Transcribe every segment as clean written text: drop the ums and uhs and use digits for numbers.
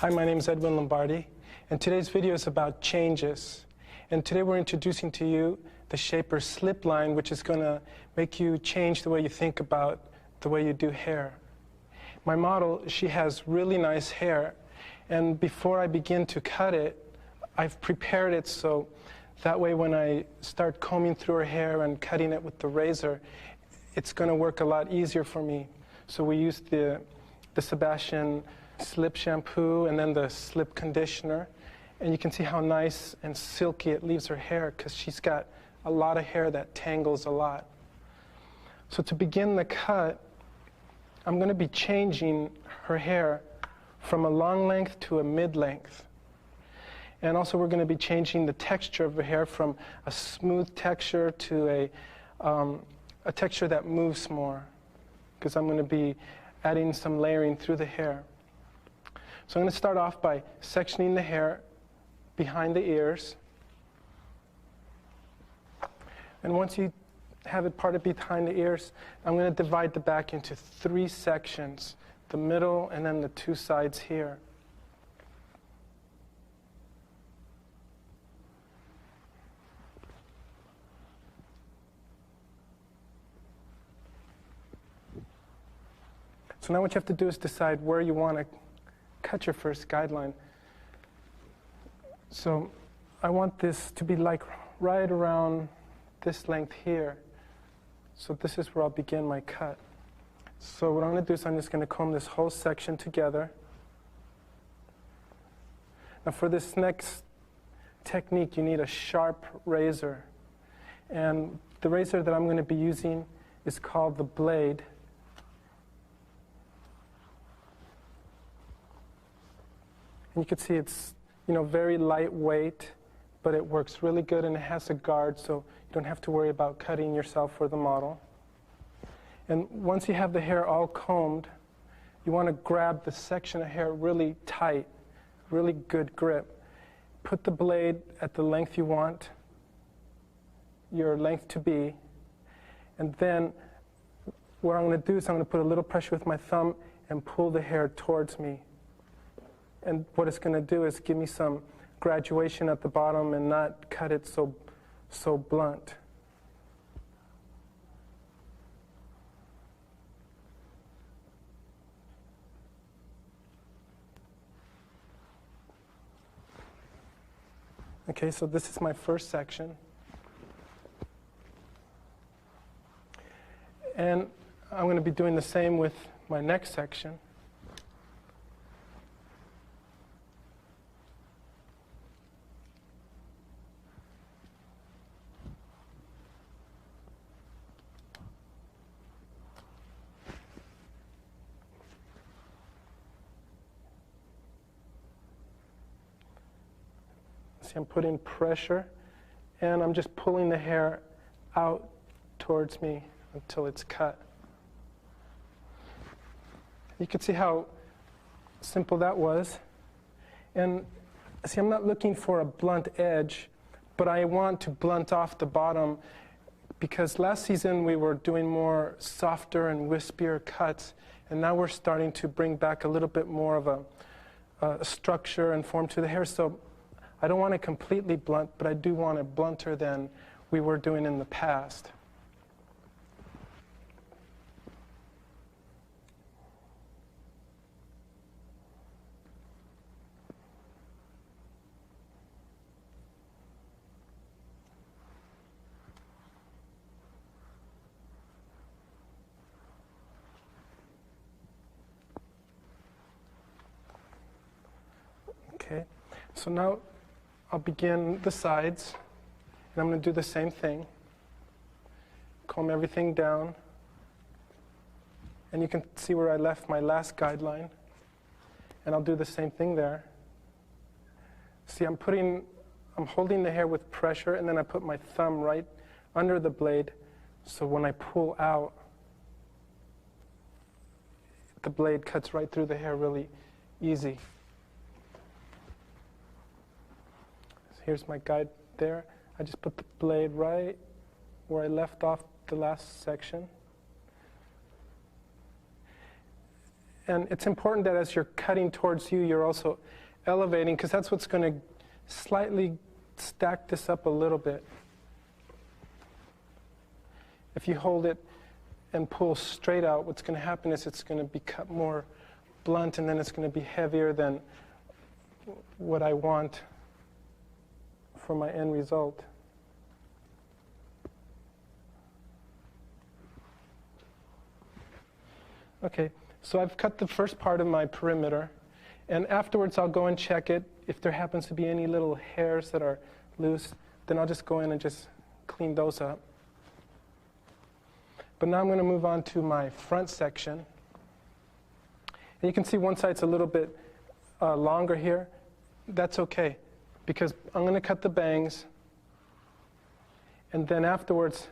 Hi, my name is Edwin Lombardi, and today's video is about changes. And today we're introducing to you the shaper slip line, which is going to make you change the way you think about the way you do hair. My model, she has really nice hair, and before I begin to cut it, I've prepared it so that way when I start combing through her hair and cutting it with the razor, it's going to work a lot easier for me. So we used the Sebastian slip shampoo and then the slip conditioner, and you can see how nice and silky it leaves her hair because she's got a lot of hair that tangles a lot. So to begin the cut, I'm going to be changing her hair from a long length to a mid length. And also we're going to be changing the texture of her hair from a smooth texture to a texture that moves more, because I'm going to be adding some layering through the hair. So I'm going to start off by sectioning the hair behind the ears. And once you have it parted behind the ears, I'm going to divide the back into 3 sections, the middle and then the 2 sides here. So now what you have to do is decide where you want to cut your first guideline. So I want this to be like right around this length here. So this is where I'll begin my cut. So what I'm going to do is I'm just going to comb this whole section together. Now for this next technique, you need a sharp razor. And the razor that I'm going to be using is called the blade. And you can see it's, very lightweight, but it works really good and it has a guard, so you don't have to worry about cutting yourself or the model. And once you have the hair all combed, you want to grab the section of hair really tight, really good grip. Put the blade at the length you want your length to be, and then what I'm going to do is I'm going to put a little pressure with my thumb and pull the hair towards me. And what it's going to do is give me some graduation at the bottom and not cut it so blunt. Okay, so this is my first section. And I'm going to be doing the same with my next section. See, I'm putting pressure, and I'm just pulling the hair out towards me until it's cut. You can see how simple that was. And see, I'm not looking for a blunt edge, but I want to blunt off the bottom, because last season we were doing more softer and wispier cuts, and now we're starting to bring back a little bit more of a structure and form to the hair. So I don't want it completely blunt, but I do want it blunter than we were doing in the past. Okay, so now I'll begin the sides, and I'm going to do the same thing. Comb everything down, and you can see where I left my last guideline, and I'll do the same thing there. See, I'm holding the hair with pressure, and then I put my thumb right under the blade, so when I pull out, the blade cuts right through the hair really easy. Here's my guide there. I just put the blade right where I left off the last section. And it's important that as you're cutting towards you, you're also elevating, because that's what's going to slightly stack this up a little bit. If you hold it and pull straight out, what's going to happen is it's going to be cut more blunt, and then it's going to be heavier than what I want for my end result. Okay, so I've cut the first part of my perimeter, and afterwards I'll go and check it. If there happens to be any little hairs that are loose, then I'll just go in and just clean those up. But now I'm going to move on to my front section. And you can see one side's a little bit longer here. That's okay, because I'm going to cut the bangs, and then afterwards,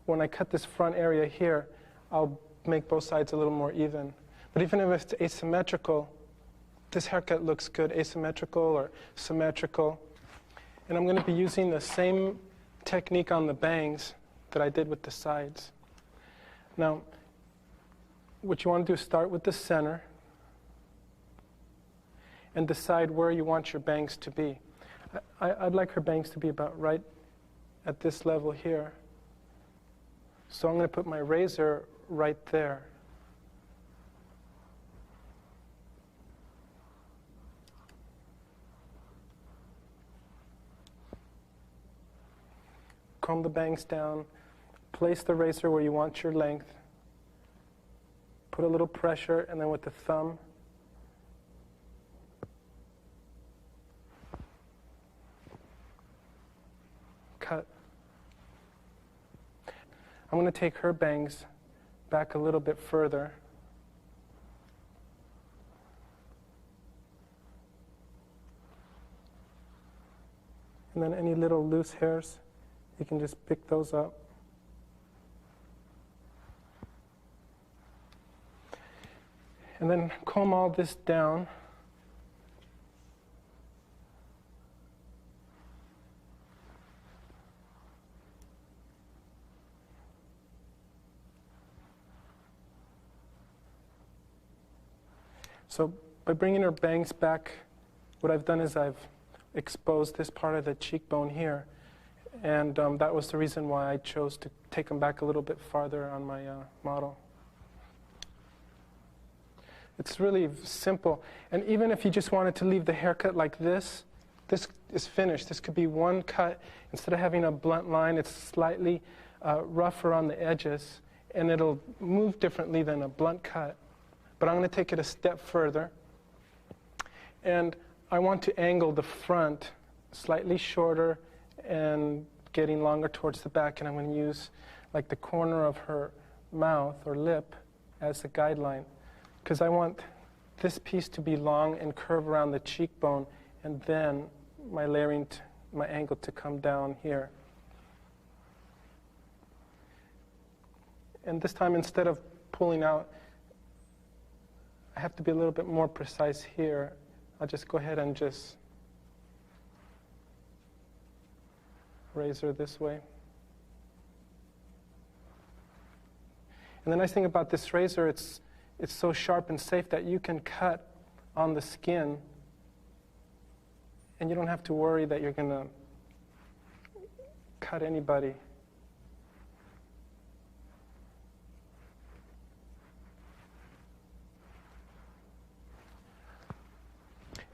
when I cut this front area here, I'll make both sides a little more even. But even if it's asymmetrical, this haircut looks good, asymmetrical or symmetrical. And I'm going to be using the same technique on the bangs that I did with the sides. Now, what you want to do is start with the center and decide where you want your bangs to be. I'd like her bangs to be about right at this level here. So I'm going to put my razor right there. Comb the bangs down, place the razor where you want your length, put a little pressure, and then with the thumb, cut. I'm going to take her bangs back a little bit further. And then any little loose hairs, you can just pick those up. And then comb all this down. So by bringing her bangs back, what I've done is I've exposed this part of the cheekbone here. And that was the reason why I chose to take them back a little bit farther on my model. It's really simple. And even if you just wanted to leave the haircut like this, this is finished. This could be one cut. Instead of having a blunt line, it's slightly rougher on the edges, and it'll move differently than a blunt cut. But I'm going to take it a step further. And I want to angle the front slightly shorter and getting longer towards the back. And I'm going to use like the corner of her mouth or lip as the guideline, because I want this piece to be long and curve around the cheekbone, and then my layering, my angle to come down here. And this time, instead of pulling out, I have to be a little bit more precise here. I'll just go ahead and just razor this way. And the nice thing about this razor, it's so sharp and safe that you can cut on the skin, and you don't have to worry that you're going to cut anybody.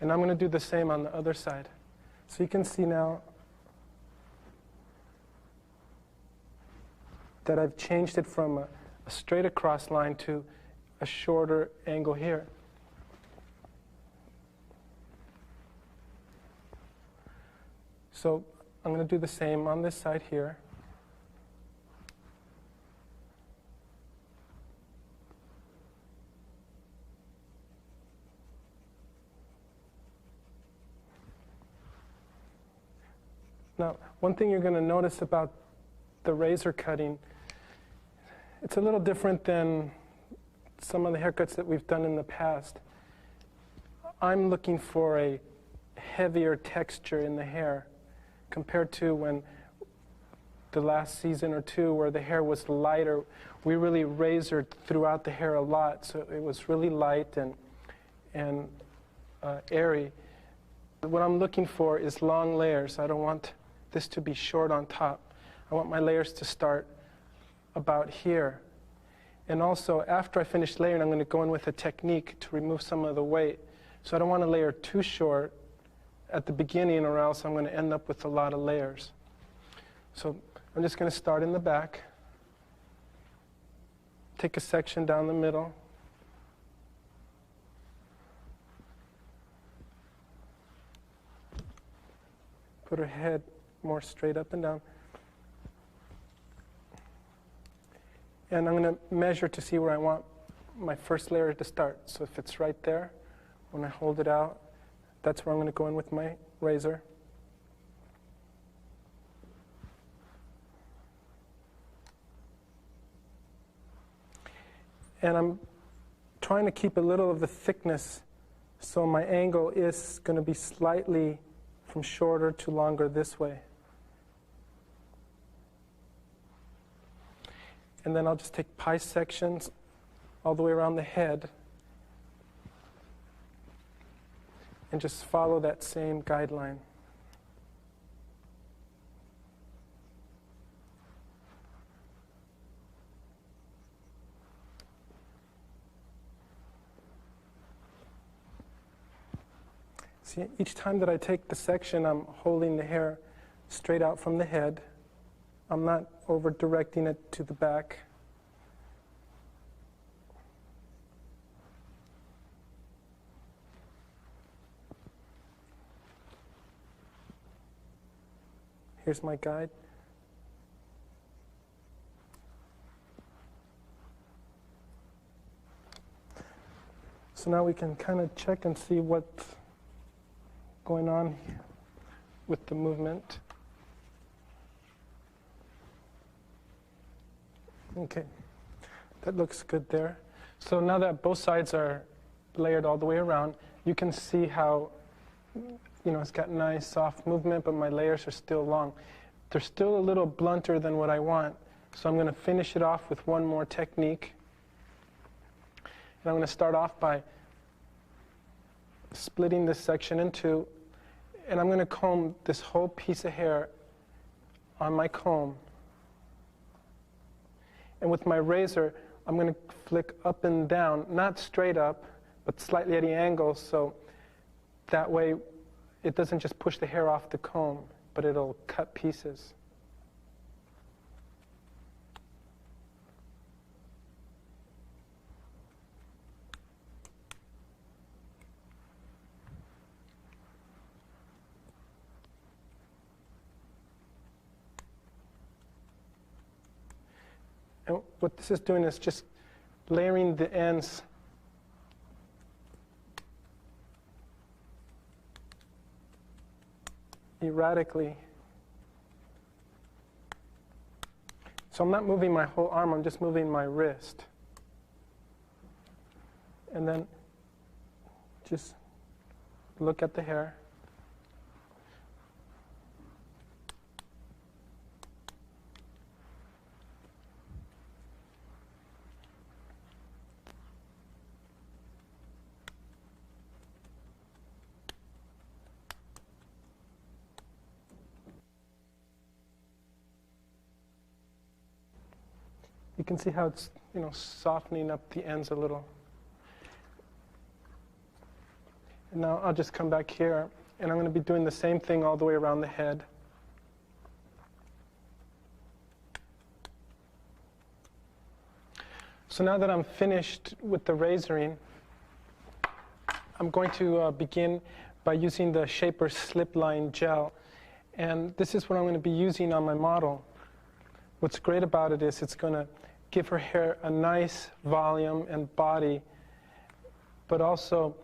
And I'm going to do the same on the other side. So you can see now that I've changed it from a straight across line to a shorter angle here. So I'm going to do the same on this side here. Now, one thing you're going to notice about the razor cutting, it's a little different than some of the haircuts that we've done in the past. I'm looking for a heavier texture in the hair compared to when the last season or two where the hair was lighter, we really razored throughout the hair a lot, so it was really light and airy. What I'm looking for is long layers. I don't want this to be short on top. I want my layers to start about here. And also, after I finish layering, I'm going to go in with a technique to remove some of the weight. So I don't want to layer too short at the beginning, or else I'm going to end up with a lot of layers. So I'm just going to start in the back, take a section down the middle, put her head more straight up and down. And I'm going to measure to see where I want my first layer to start. So if it's right there, when I hold it out, that's where I'm going to go in with my razor. And I'm trying to keep a little of the thickness, so my angle is going to be slightly from shorter to longer this way. And then I'll just take pie sections all the way around the head and just follow that same guideline. See, each time that I take the section, I'm holding the hair straight out from the head. I'm not over directing it to the back. Here's my guide. So now we can kind of check and see what's going on with the movement. Okay, that looks good there. So now that both sides are layered all the way around, you can see how, it's got nice soft movement, but my layers are still long. They're still a little blunter than what I want, so I'm going to finish it off with one more technique. And I'm going to start off by splitting this section in two, and I'm going to comb this whole piece of hair on my comb. And with my razor, I'm going to flick up and down, not straight up, but slightly at an angle, so that way it doesn't just push the hair off the comb, but it'll cut pieces. And what this is doing is just layering the ends erratically. So I'm not moving my whole arm, I'm just moving my wrist. And then just look at the hair. You can see how it's, softening up the ends a little. And now I'll just come back here, and I'm going to be doing the same thing all the way around the head. So now that I'm finished with the razoring, I'm going to begin by using the Shaper Slip Line Gel. And this is what I'm going to be using on my model. What's great about it is it's going to give her hair a nice volume and body, but also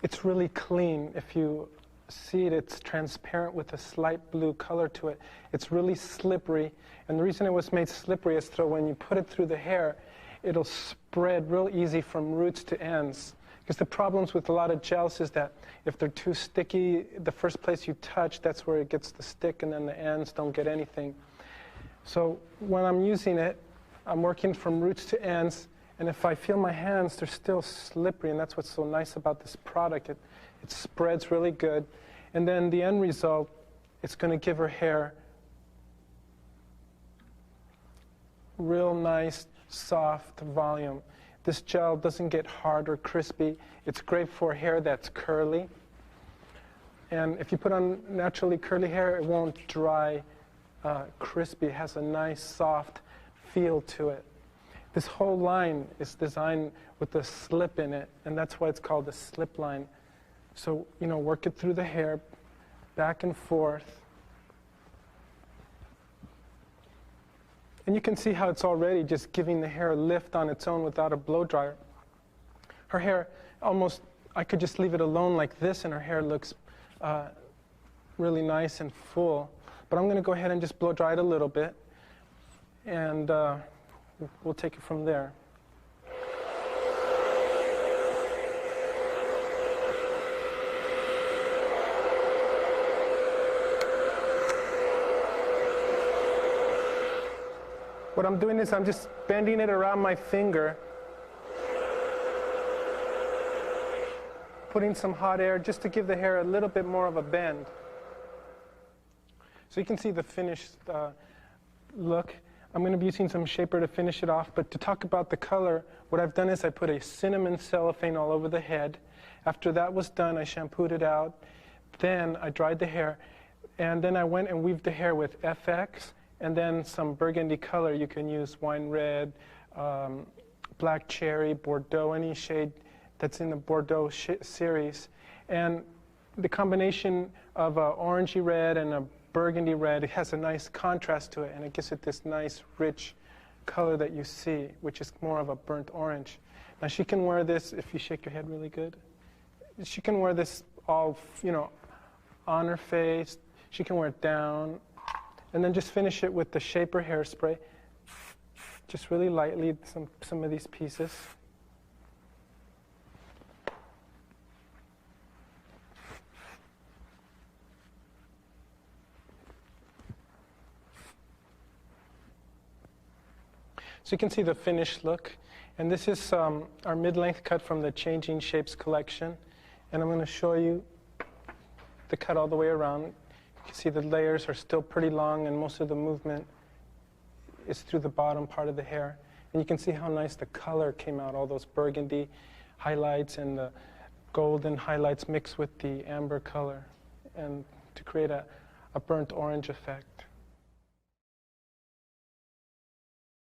it's really clean. If you see it, it's transparent with a slight blue color to it. It's really slippery, and the reason it was made slippery is so when you put it through the hair, it'll spread real easy from roots to ends. Because the problems with a lot of gels is that if they're too sticky, the first place you touch, that's where it gets the stick, and then the ends don't get anything. So when I'm using it, I'm working from roots to ends, and if I feel my hands, they're still slippery, and that's what's so nice about this product. It spreads really good. And then the end result, it's going to give her hair real nice, soft volume. This gel doesn't get hard or crispy. It's great for hair that's curly. And if you put on naturally curly hair, it won't dry crispy. It has a nice, soft feel to it. This whole line is designed with a slip in it, and that's why it's called a slip line. So, work it through the hair, back and forth. And you can see how it's already just giving the hair a lift on its own without a blow dryer. Her hair, I could just leave it alone like this, and her hair looks really nice and full. But I'm going to go ahead and just blow dry it a little bit, and we'll take it from there. What I'm doing is I'm just bending it around my finger, putting some hot air just to give the hair a little bit more of a bend. So you can see the finished look. I'm going to be using some shaper to finish it off, but to talk about the color, what I've done is I put a cinnamon cellophane all over the head. After that was done, I shampooed it out. Then I dried the hair, and then I went and weaved the hair with FX, and then some burgundy color. You can use wine red, black cherry, Bordeaux, any shade that's in the Bordeaux series. And the combination of orangey red and a burgundy red, it has a nice contrast to it, and it gives it this nice, rich color that you see, which is more of a burnt orange. Now she can wear this, if you shake your head really good, she can wear this all, on her face. She can wear it down. And then just finish it with the shaper hairspray, just really lightly, some of these pieces. So you can see the finished look. And this is our mid-length cut from the Changing Shapes collection. And I'm going to show you the cut all the way around. You can see the layers are still pretty long, and most of the movement is through the bottom part of the hair. And you can see how nice the color came out, all those burgundy highlights and the golden highlights mixed with the amber color, and to create a burnt orange effect.